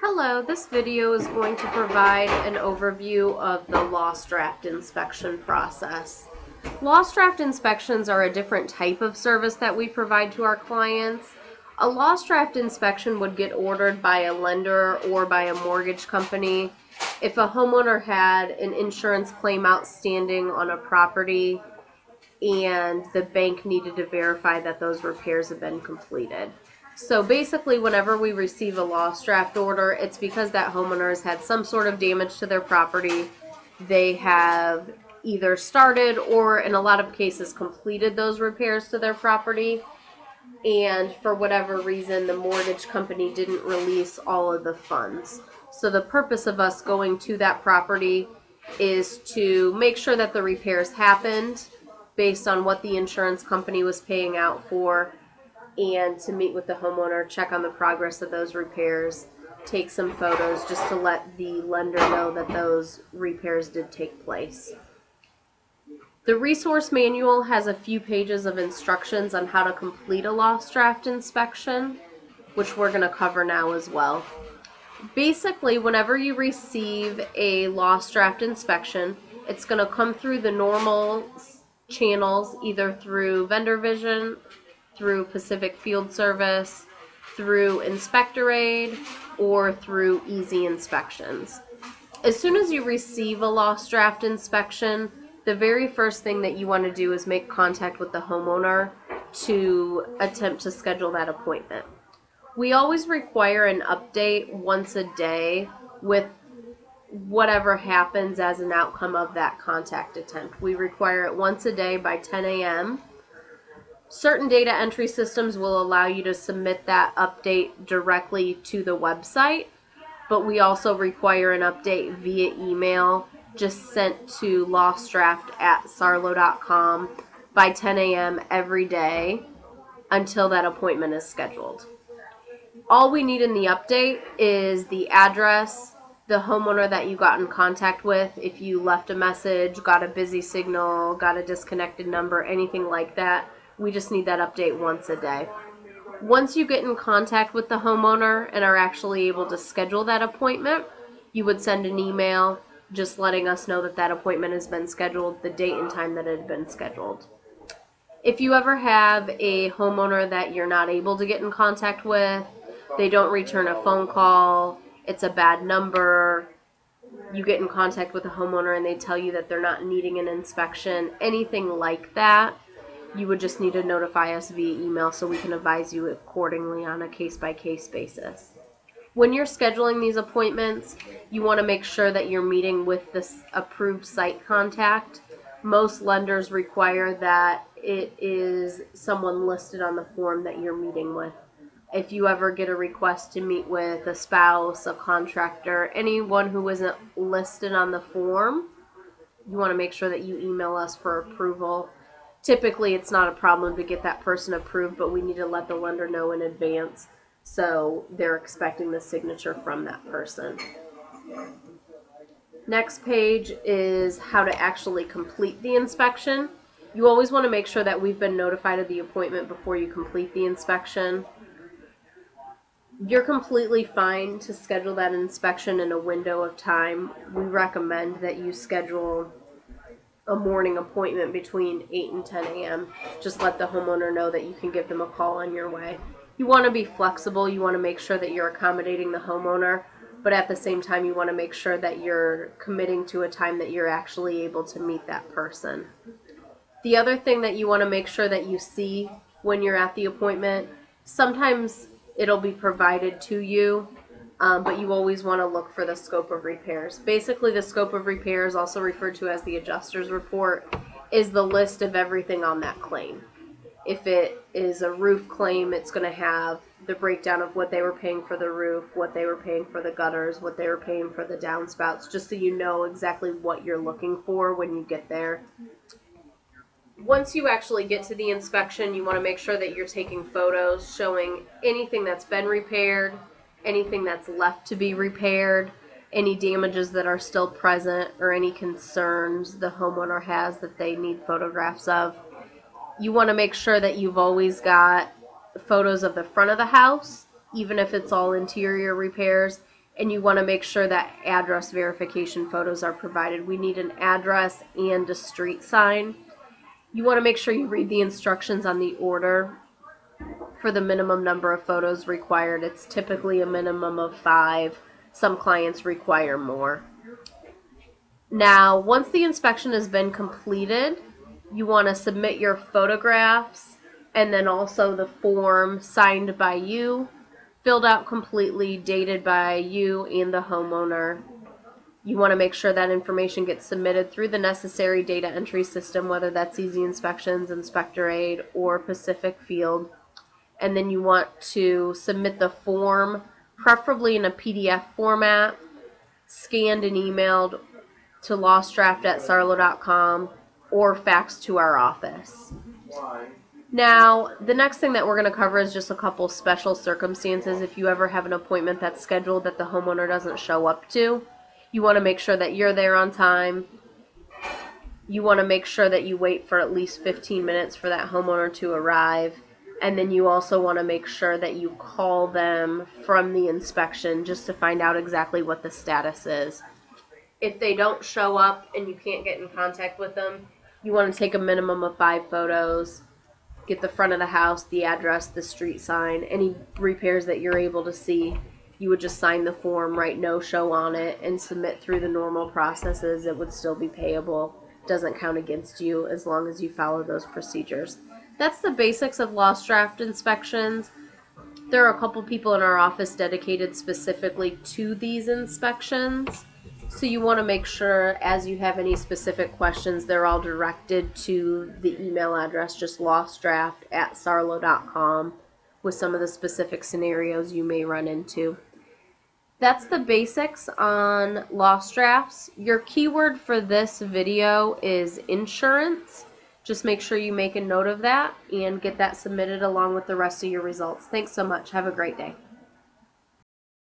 Hello, this video is going to provide an overview of the lost draft inspection process. Lost draft inspections are a different type of service that we provide to our clients. A lost draft inspection would get ordered by a lender or by a mortgage company if a homeowner had an insurance claim outstanding on a property and the bank needed to verify that those repairs have been completed. So basically, whenever we receive a lost draft order, it's because that homeowner has had some sort of damage to their property. They have either started or, in a lot of cases, completed those repairs to their property. And for whatever reason, the mortgage company didn't release all of the funds. So the purpose of us going to that property is to make sure that the repairs happened based on what the insurance company was paying out for, and to meet with the homeowner, check on the progress of those repairs, take some photos just to let the lender know that those repairs did take place. The resource manual has a few pages of instructions on how to complete a lost draft inspection, which we're going to cover now as well. Basically, whenever you receive a lost draft inspection, it's going to come through the normal channels, either through Vendor Vision, through Pacific Field Service, through Inspector Aid, or through Easy Inspections. As soon as you receive a lost draft inspection, the very first thing that you want to do is make contact with the homeowner to attempt to schedule that appointment. We always require an update once a day with whatever happens as an outcome of that contact attempt. We require it once a day by 10 a.m. Certain data entry systems will allow you to submit that update directly to the website, but we also require an update via email just sent to lostdraft@sarlo.com by 10 a.m. every day until that appointment is scheduled. All we need in the update is the address, the homeowner that you got in contact with, if you left a message, got a busy signal, got a disconnected number, anything like that. We just need that update once a day. Once you get in contact with the homeowner and are actually able to schedule that appointment, you would send an email just letting us know that that appointment has been scheduled, the date and time that it had been scheduled. If you ever have a homeowner that you're not able to get in contact with, they don't return a phone call, it's a bad number, you get in contact with a homeowner and they tell you that they're not needing an inspection, anything like that, you would just need to notify us via email so we can advise you accordingly on a case-by-case basis. When you're scheduling these appointments, you want to make sure that you're meeting with this approved site contact. Most lenders require that it is someone listed on the form that you're meeting with. If you ever get a request to meet with a spouse, a contractor, anyone who isn't listed on the form, you want to make sure that you email us for approval. Typically, it's not a problem to get that person approved, but we need to let the lender know in advance so they're expecting the signature from that person. Next page is how to actually complete the inspection. You always want to make sure that we've been notified of the appointment before you complete the inspection. You're completely fine to schedule that inspection in a window of time. We recommend that you schedule a morning appointment between 8 and 10 a.m. Just let the homeowner know that you can give them a call on your way. You want to be flexible. You want to make sure that you're accommodating the homeowner, but at the same time you want to make sure that you're committing to a time that you're actually able to meet that person. The other thing that you want to make sure that you see when you're at the appointment, sometimes it'll be provided to you, but you always want to look for the scope of repairs. Basically, the scope of repairs, also referred to as the adjuster's report, is the list of everything on that claim. If it is a roof claim, it's going to have the breakdown of what they were paying for the roof, what they were paying for the gutters, what they were paying for the downspouts, just so you know exactly what you're looking for when you get there. Once you actually get to the inspection, you want to make sure that you're taking photos showing anything that's been repaired, anything that's left to be repaired, any damages that are still present, or any concerns the homeowner has that they need photographs of. You want to make sure that you've always got photos of the front of the house, even if it's all interior repairs, and you want to make sure that address verification photos are provided. We need an address and a street sign. You want to make sure you read the instructions on the order for the minimum number of photos required. It's typically a minimum of 5. Some clients require more. Now, once the inspection has been completed, you want to submit your photographs and then also the form signed by you, filled out completely, dated by you and the homeowner. You want to make sure that information gets submitted through the necessary data entry system, whether that's Easy Inspections, Inspector Aid, or Pacific Field. And then you want to submit the form, preferably in a PDF format, scanned and emailed to lostdraft@sarlo.com or faxed to our office. Now, the next thing that we're going to cover is just a couple special circumstances. If you ever have an appointment that's scheduled that the homeowner doesn't show up to, you want to make sure that you're there on time. You want to make sure that you wait for at least 15 minutes for that homeowner to arrive. And then you also want to make sure that you call them from the inspection just to find out exactly what the status is. If they don't show up and you can't get in contact with them, you want to take a minimum of 5 photos. Get the front of the house, the address, the street sign, any repairs that you're able to see. You would just sign the form, write no show on it, and submit through the normal processes. It would still be payable. Doesn't count against you as long as you follow those procedures. That's the basics of lost draft inspections. There are a couple people in our office dedicated specifically to these inspections. So you want to make sure as you have any specific questions, they're all directed to the email address, just lostdraft@sarlo.com, with some of the specific scenarios you may run into. That's the basics on lost drafts. Your keyword for this video is insurance. Just make sure you make a note of that and get that submitted along with the rest of your results. Thanks so much. Have a great day.